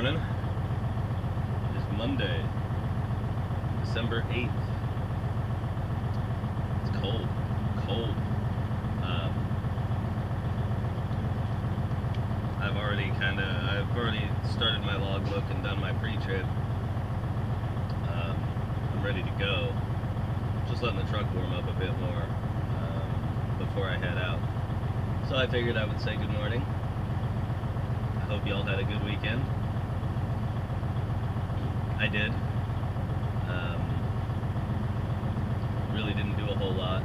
morning. It is Monday, December 8th. It's cold. I've already started my logbook and done my pre-trip. I'm ready to go. Just letting the truck warm up a bit more before I head out. So I figured I would say good morning. I hope y'all had a good weekend. I did. Really didn't do a whole lot.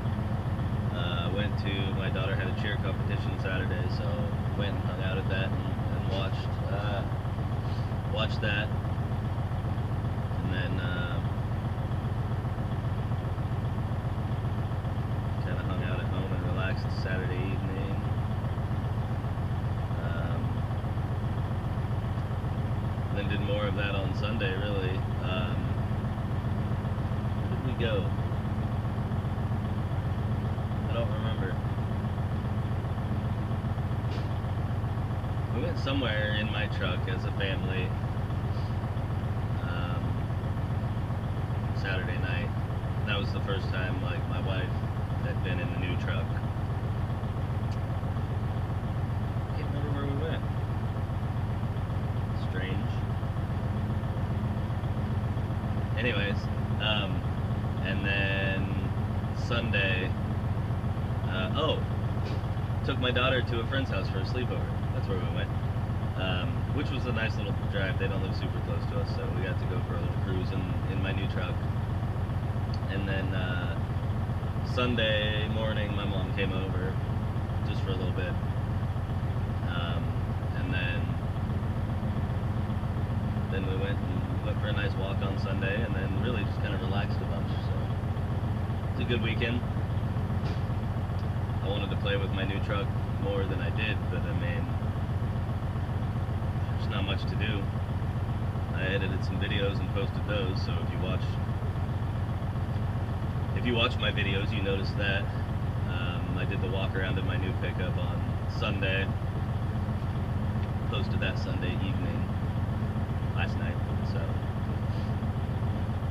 My daughter had a cheer competition Saturday, so went and hung out at that and watched that. And then kind of hung out at home and relaxed Saturday evening. Then did more of that on Sunday, really. Where did we go? I don't remember. We went somewhere in my truck as a family Saturday night. That was the first time like my wife had been in the new truck. I can't remember where we went. Strange. Anyways, and then Sunday, took my daughter to a friend's house for a sleepover. That's where we went, which was a nice little drive. They don't live super close to us, so we got to go for a little cruise in my new truck. And then Sunday morning, my mom came over just for a little bit, and then we went for a nice walk on Sunday, and then really just kind of relaxed a bunch. So it's a good weekend. I wanted to play with my new truck more than I did, but I mean, there's not much to do. I edited some videos and posted those, so if you watch my videos, you notice that. I did the walk around in my new pickup on Sunday. Posted that Sunday evening, last night. So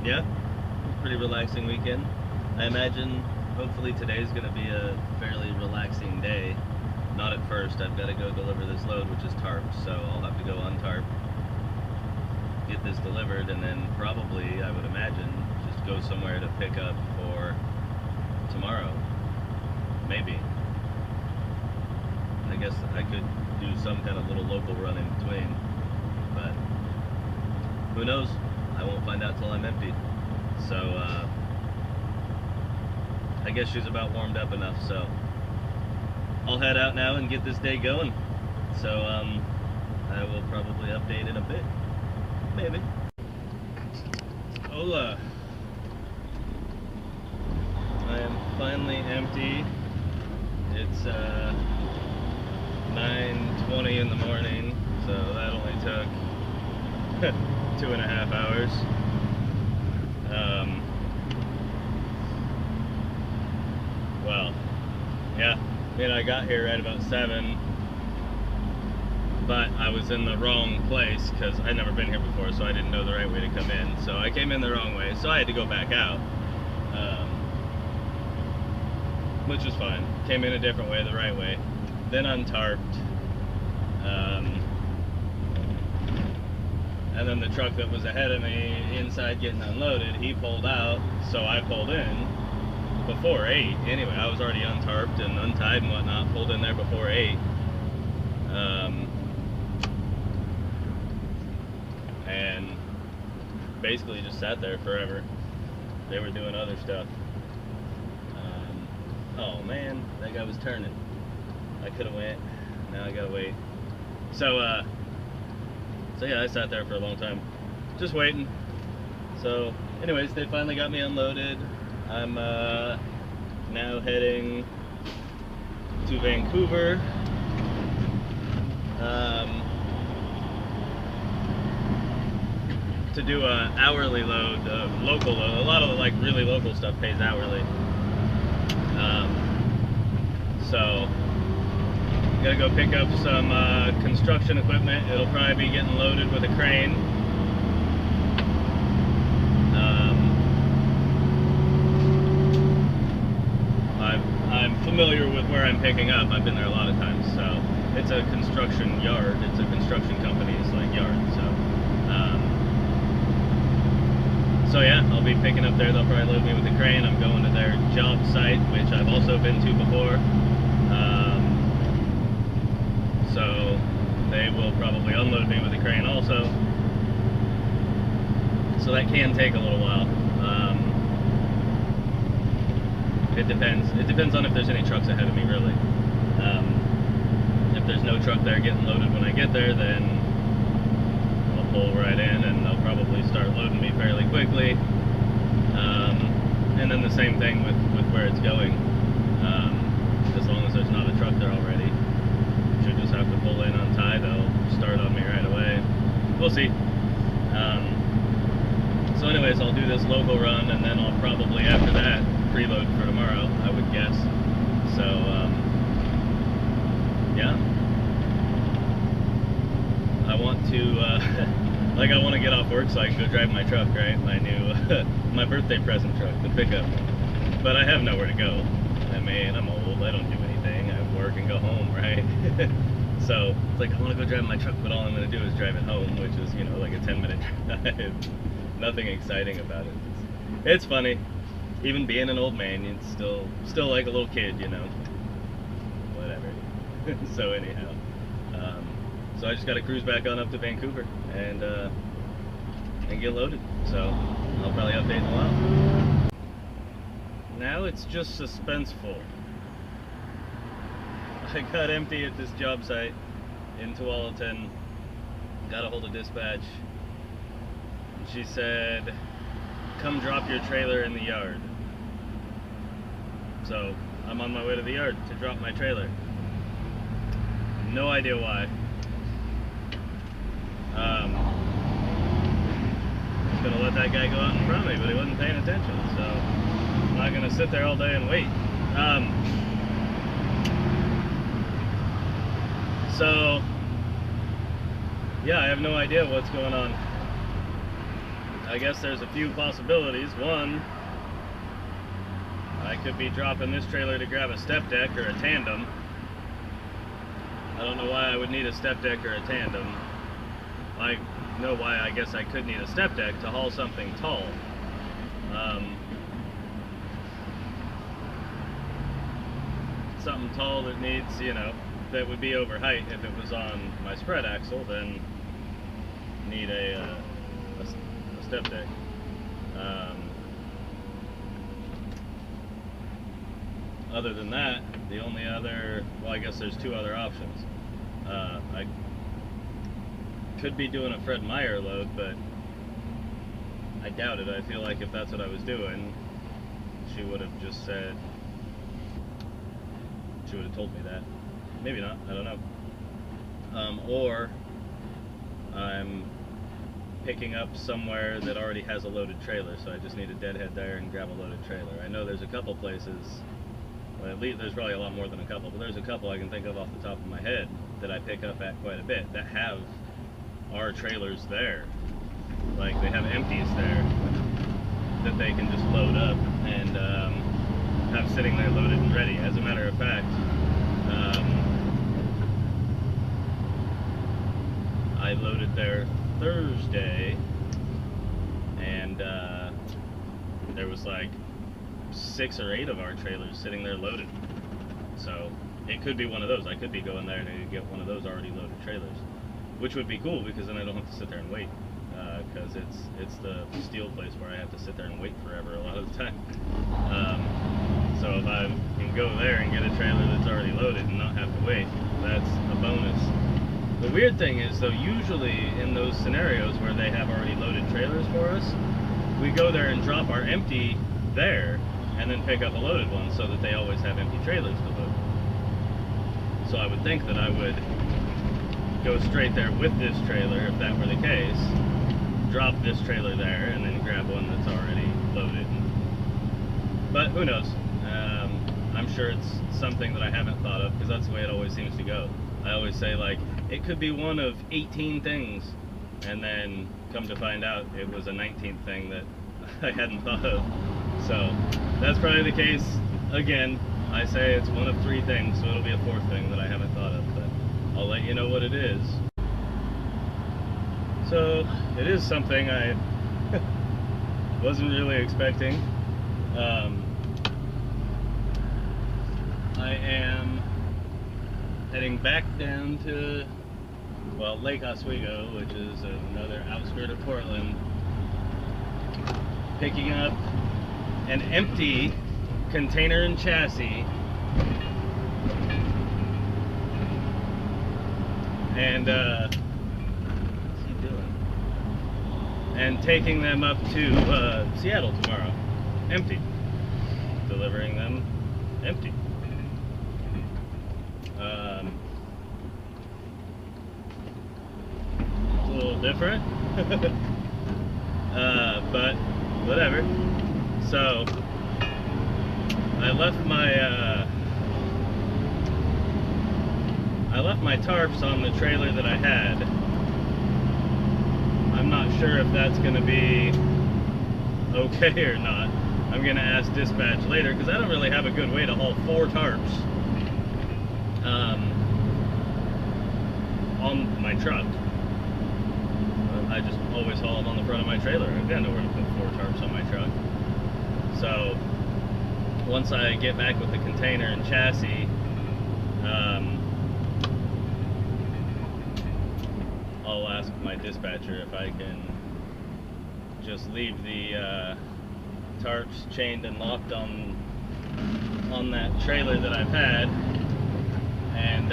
yeah, pretty relaxing weekend. I imagine hopefully today's going to be a fairly relaxing day. Not at first. I've got to go deliver this load, which is tarped, so I'll have to go untarp, get this delivered, and then probably, I would imagine, just go somewhere to pick up for tomorrow. Maybe. I guess I could do some kind of little local run in between, but who knows? I won't find out till I'm empty. So, I guess she's about warmed up enough, so I'll head out now and get this day going. So, I will probably update in a bit. Maybe. Hola. I am finally empty. It's 9:20 in the morning, so that only took 2.5 hours. Well, yeah, I mean, I got here right about 7, but I was in the wrong place because I'd never been here before, so I didn't know the right way to come in. So I came in the wrong way, so I had to go back out, which was fine. Came in a different way, the right way, then untarped, and then the truck that was ahead of me inside getting unloaded, he pulled out, so I pulled in before 8. Anyway, I was already untarped and untied and whatnot, pulled in there before 8. And basically just sat there forever. They were doing other stuff. Oh man, that guy was turning. I could have went. Now I gotta wait. So yeah, I sat there for a long time, just waiting. So anyways, they finally got me unloaded. I'm now heading to Vancouver. To do an hourly load, local load. A lot of the like really local stuff pays hourly. So Gotta go pick up some construction equipment. It'll probably be getting loaded with a crane. I'm familiar with where I'm picking up. I've been there a lot of times, so it's a construction yard. It's a construction company's like yard. So yeah, I'll be picking up there. They'll probably load me with a crane. I'm going to their job site, which I've also been to before. So they will probably unload me with a crane also. So that can take a little while. It depends. It depends on if there's any trucks ahead of me, really. If there's no truck there getting loaded when I get there, then I'll pull right in and they'll probably start loading me fairly quickly. And then the same thing with where it's going. As long as there's not a truck there already. Should just have to pull in, untie, they'll start on me right away. We'll see. So anyways, I'll do this local run and then I'll probably after that preload for tomorrow, I would guess. So yeah, I want to like I want to get off work so I can go drive my truck, right? My new my birthday present truck, the pickup. But I have nowhere to go. I mean, I'm old, I don't do anything. I work and go home, right? So it's like I want to go drive my truck, but all I'm going to do is drive it home, which is, you know, like a 10-minute drive. Nothing exciting about it. It's funny. Even being an old man, it's still like a little kid, you know. Whatever. So anyhow, so I just got to cruise back on up to Vancouver and get loaded. So I'll probably update in a while. Now it's just suspenseful. I got empty at this job site in Tualatin. Got a hold of dispatch. She said, "Come drop your trailer in the yard." So I'm on my way to the yard to drop my trailer. No idea why. I was gonna let that guy go out in front of me, but he wasn't paying attention. So I'm not gonna sit there all day and wait. So yeah, I have no idea what's going on. I guess there's a few possibilities. One, I could be dropping this trailer to grab a step deck or a tandem. I don't know why I would need a step deck or a tandem. I know why I guess I could need a step deck to haul something tall. Something tall that needs, you know, that would be over height. If it was on my spread axle, then need a step deck. Other than that, the only other, well, I guess there's two other options. I could be doing a Fred Meyer load, but I doubt it. I feel like if that's what I was doing, she would have just said, she would have told me that. Maybe not, I don't know. Or I'm picking up somewhere that already has a loaded trailer, so I just need a deadhead there and grab a loaded trailer. I know there's a couple places, well, at least there's probably a lot more than a couple, but there's a couple I can think of off the top of my head that I pick up at quite a bit that have our trailers there. Like, they have empties there that they can just load up and have sitting there loaded and ready. As a matter of fact, I loaded there Thursday, and there was like 6 or 8 of our trailers sitting there loaded. So it could be one of those. I could be going there to get one of those already loaded trailers, which would be cool because then I don't have to sit there and wait. Because it's the steel place where I have to sit there and wait forever a lot of the time. So if I can go there and get a trailer that's already loaded and not have to wait, that's a bonus. The weird thing is, though, usually in those scenarios where they have already loaded trailers for us, we go there and drop our empty there and then pick up a loaded one so that they always have empty trailers to load. So I would think that I would go straight there with this trailer if that were the case, drop this trailer there and then grab one that's already loaded. But who knows? I'm sure it's something that I haven't thought of, because that's the way it always seems to go. I always say, like, it could be one of 18 things, and then come to find out it was a 19th thing that I hadn't thought of. So that's probably the case again. I say it's one of 3 things, so it'll be a 4th thing that I haven't thought of, but I'll let you know what it is. So it is something I wasn't really expecting. I am heading back down to, well, Lake Oswego, which is another outskirt of Portland, picking up an empty container and chassis, and what's he doing? And taking them up to Seattle tomorrow, empty. Delivering them empty. It's a little different, but whatever. So I left my tarps on the trailer that I had. I'm not sure if that's going to be okay or not. I'm going to ask dispatch later, because I don't really have a good way to haul 4 tarps on my truck. I just always haul them on the front of my trailer. I've got nowhere to put 4 tarps on my truck. So once I get back with the container and chassis, I'll ask my dispatcher if I can just leave the tarps chained and locked on that trailer that I've had, and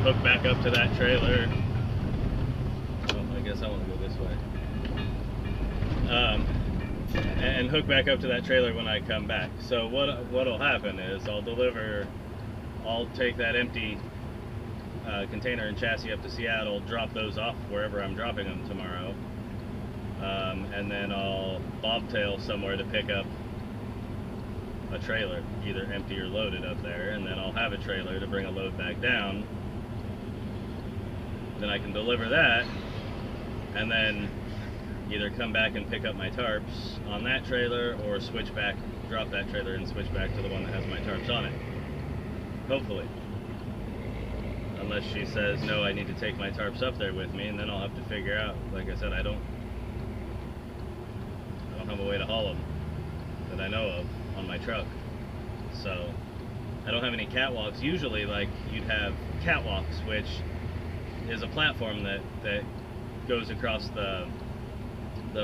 hook back up to that trailer. Oh, I guess I want to go this way. And hook back up to that trailer when I come back. So what'll happen is I'll take that empty container and chassis up to Seattle, drop those off wherever I'm dropping them tomorrow, and then I'll bobtail somewhere to pick up a trailer, either empty or loaded up there, and then I'll have a trailer to bring a load back down. Then I can deliver that, and then either come back and pick up my tarps on that trailer, or switch back, drop that trailer and switch back to the one that has my tarps on it. Hopefully. Unless she says, no, I need to take my tarps up there with me, and then I'll have to figure out, like I said, I don't have a way to haul them that I know of on my truck. So I don't have any catwalks. Usually, like, you'd have catwalks, which is a platform that goes across the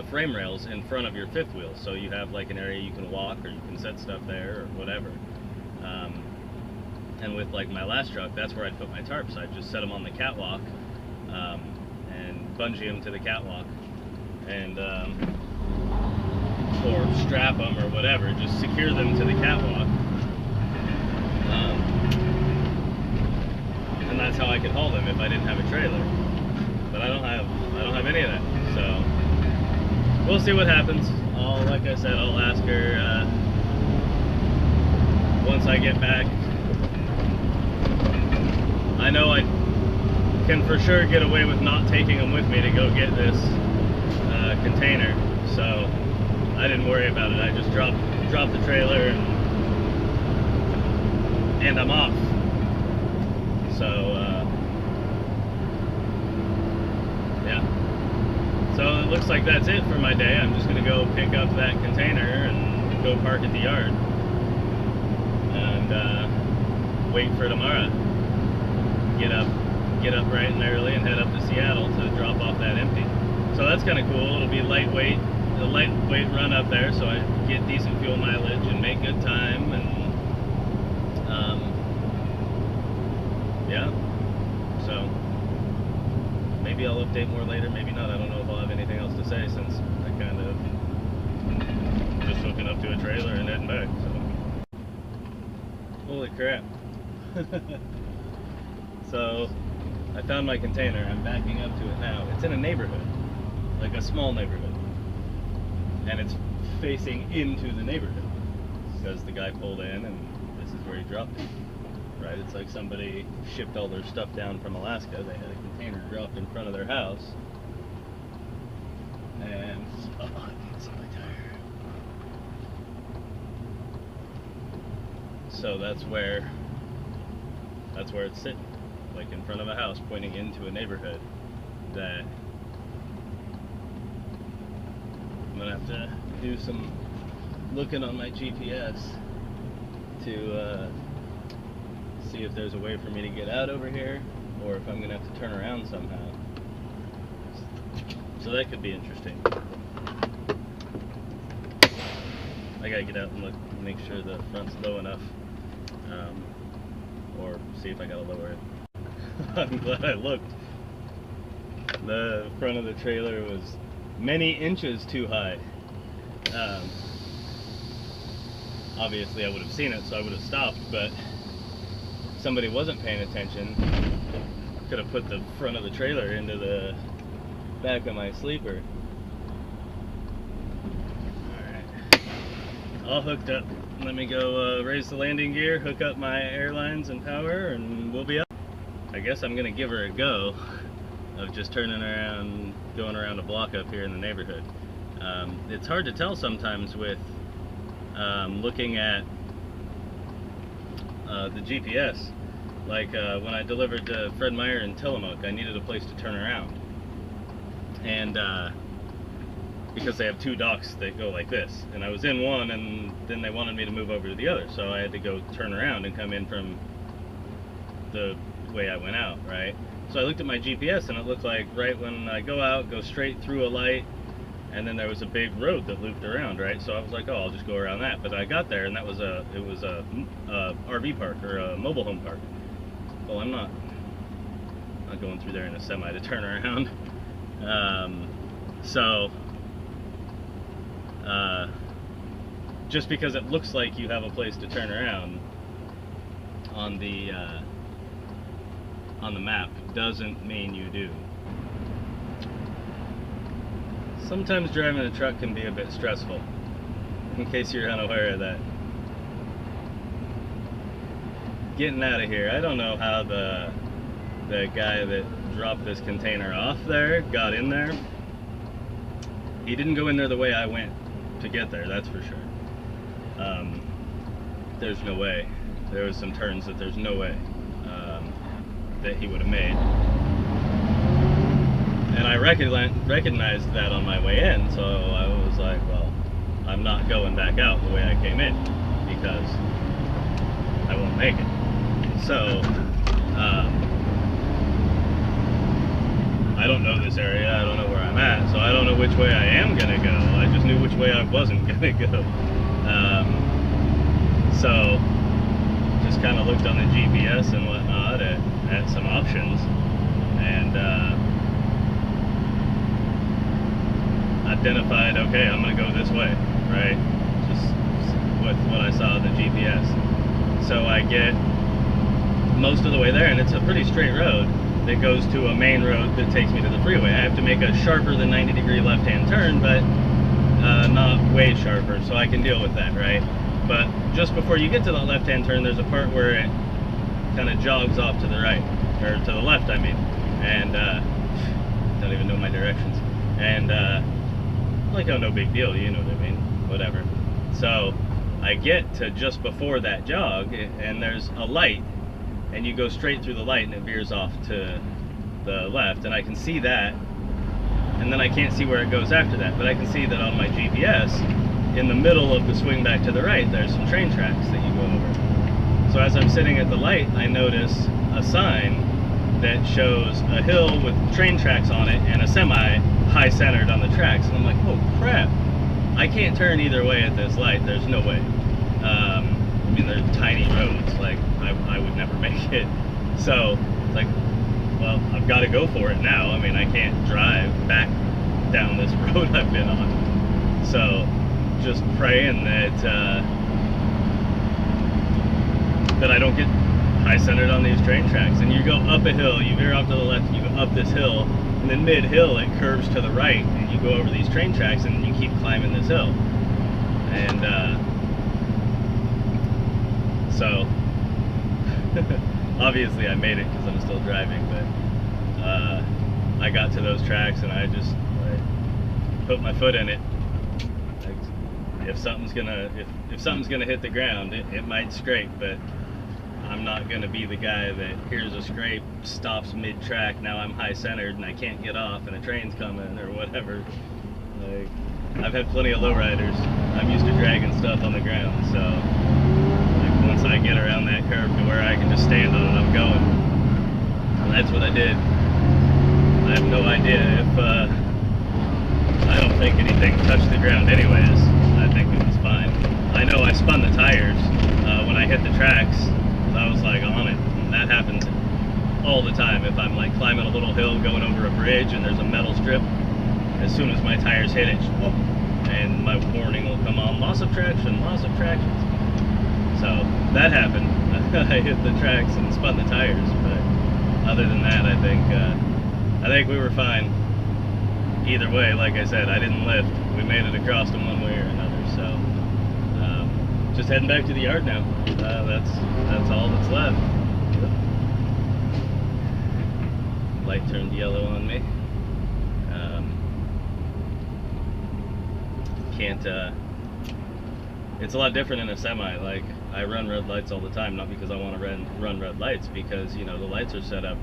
frame rails in front of your fifth wheel, so you have like an area you can walk, or you can set stuff there, or whatever. And with like my last truck, that's where I'd put my tarps. I'd just set them on the catwalk, and bungee them to the catwalk, and or strap them or whatever, just secure them to the catwalk, and that's how I could haul them if I didn't have a trailer. But I don't have any of that, so we'll see what happens. Like I said, I'll ask her once I get back. I know I can for sure get away with not taking them with me to go get this container, so I didn't worry about it. I just dropped the trailer and I'm off. So yeah. So it looks like that's it for my day. I'm just gonna go pick up that container and go park at the yard and wait for tomorrow. Get up bright and early and head up to Seattle to drop off that empty. So that's kind of cool. It'll be a lightweight run up there, so I get decent fuel mileage and make good time, and yeah. So maybe I'll update more later, maybe not. I don't know if I'll have anything else to say, since I kind of just hooking up to a trailer and heading back. So holy crap. So I found my container. I'm backing up to it now. It's in a neighborhood, like a small neighborhood, and it's facing into the neighborhood, because the guy pulled in and this is where he dropped it. Right? It's like somebody shipped all their stuff down from Alaska. They had a container dropped in front of their house, and oh, I can't see my tire. So that's where it's sitting, like in front of a house, pointing into a neighborhood that I'm gonna have to do some looking on my GPS to see if there's a way for me to get out over here, or if I'm gonna have to turn around somehow. So that could be interesting. I gotta get out and look, make sure the front's low enough, or see if I gotta lower it. I'm glad I looked. The front of the trailer was many inches too high. Obviously I would have seen it, so I would have stopped, but if somebody wasn't paying attention, could have put the front of the trailer into the back of my sleeper. Alright, all hooked up. Let me go raise the landing gear, hook up my airlines and power, and we'll be up. I guess I'm gonna give her a go of just turning around, going around a block up here in the neighborhood. It's hard to tell sometimes with looking at the GPS. Like when I delivered to Fred Meyer in Tillamook, I needed a place to turn around. And because they have two docks that go like this, and I was in one, and then they wanted me to move over to the other, so I had to go turn around and come in from the way I went out, right? So I looked at my GPS, and it looked like right when I go out, go straight through a light, and then there was a big road that looped around, right? So I was like, oh, I'll just go around that. But I got there, and it was a RV park, or a mobile home park. Well, I'm not going through there in a semi to turn around. Just because it looks like you have a place to turn around on the map doesn't mean you do. Sometimes driving a truck can be a bit stressful, in case you're unaware of that. Getting out of here, I don't know how the guy that dropped this container off there got in there. He didn't go in there the way I went to get there, that's for sure. There's no way. There was some turns that there's no way that he would have made. And I recognized that on my way in, so I was like, well, I'm not going back out the way I came in, because I won't make it. So, I don't know this area, I don't know where I'm at, so I don't know which way I am gonna go. I just knew which way I wasn't gonna go. So, just kind of looked on the GPS and whatnot at some options, and identified, okay, I'm gonna go this way, right? Just with what I saw on the GPS. So I get most of the way there, and it's a pretty straight road that goes to a main road that takes me to the freeway. I have to make a sharper than 90-degree left-hand turn, but not way sharper, so I can deal with that, right? But just before you get to the left-hand turn, there's a part where it kind of jogs off to the right, or to the left, I mean, and don't even know my directions. And like, oh, no big deal, you know what I mean, whatever. So I get to just before that jog, and there's a light, and you go straight through the light, and it veers off to the left, and I can see that, and then I can't see where it goes after that, but I can see that on my GPS, in the middle of the swing back to the right, there's some train tracks that you go over. So as I'm sitting at the light, I notice a sign that shows a hill with train tracks on it and a semi high centered on the tracks, and I'm like, oh crap, I can't turn either way at this light, there's no way. I mean, they're tiny roads, like I would never make it. So it's like, well, I've got to go for it now. I mean, I can't drive back down this road I've been on. So just praying that that I don't get high centered on these train tracks. And you go up a hill, you veer off to the left, and you go up this hill, and then mid-hill it curves to the right, and you go over these train tracks, and you keep climbing this hill. And so obviously I made it because I'm still driving, but I got to those tracks and I just put my foot in it. If something's gonna hit the ground, it might scrape, but I'm not gonna be the guy that hears a scrape, stops mid-track, now I'm high-centered and I can't get off and a train's coming or whatever. Like, I've had plenty of lowriders. I'm used to dragging stuff on the ground, so like, once I get around that curve to where I can just stand on it, I'm going. And that's what I did. I have no idea if I don't think anything touched the ground anyways. I think it was fine. I know I spun the tires when I hit the tracks. I was like on it, and that happens all the time. If I'm like climbing a little hill going over a bridge and there's a metal strip, as soon as my tires hit it, whoop, and my warning will come on, loss of traction, loss of traction. So that happened. I hit the tracks and spun the tires, but other than that, I think we were fine. Either way, like I said, I didn't lift. We made it across in one way or another, so just heading back to the yard now. That's all that's left. Light turned yellow on me. It's a lot different in a semi. Like, I run red lights all the time, not because I want to run red lights, because, you know, the lights are set up,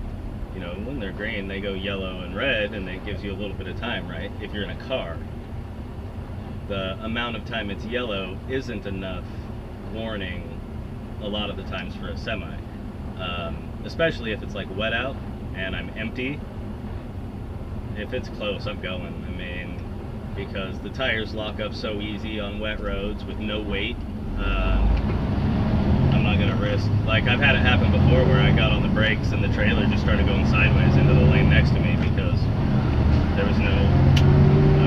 you know, when they're green, they go yellow and red, and it gives you a little bit of time, right? If you're in a car, the amount of time it's yellow isn't enough warning a lot of the times for a semi. Especially if it's like wet out and I'm empty. If it's close, I'm going. I mean, because the tires lock up so easy on wet roads with no weight. I'm not gonna risk. Like, I've had it happen before where I got on the brakes and the trailer just started going sideways into the lane next to me because I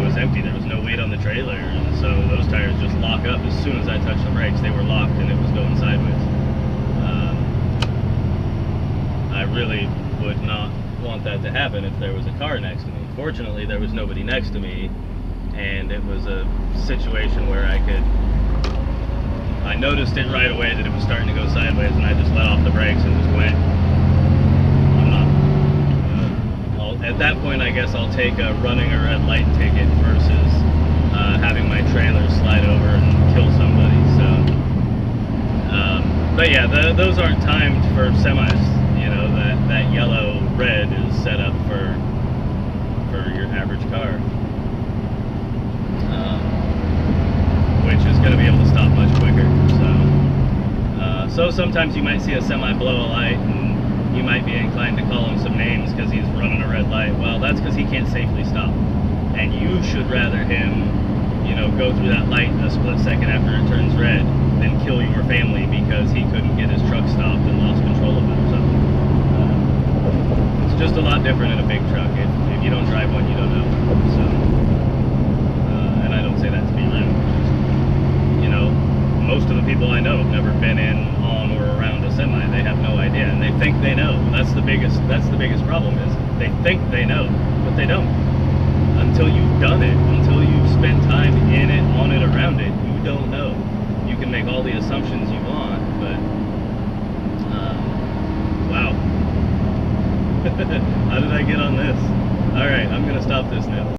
was empty, there was no weight on the trailer, and so those tires just lock up. As soon as I touched the brakes, they were locked and it was going sideways. I really would not want that to happen if there was a car next to me. Fortunately, there was nobody next to me, and it was a situation where I noticed it right away that it was starting to go sideways, and I just let off the brakes and just went. At that point, I guess I'll take a running a red light ticket versus having my trailer slide over and kill somebody. So, but yeah, those aren't timed for semis. You know, that yellow red is set up for your average car, which is going to be able to stop much quicker. So sometimes you might see a semi blow a light, and you might be inclined to call him some names because he's running a red light. Well, that's because he can't safely stop. And you should rather him, you know, go through that light a split second after it turns red than kill your family because he couldn't get his truck stopped and lost control of it or something. It's just a lot different in a big truck. If you don't drive one, you don't know. So, and I don't say that to be rude. You know, most of the people I know have never been on or around a semi. They have no idea, and they think they know. That's the biggest problem, is they think they know, but they don't. Until you've done it, until you've spent time in it, on it, around it, you don't know. You can make all the assumptions you want, but wow. How did I get on this? Alright, I'm gonna stop this now.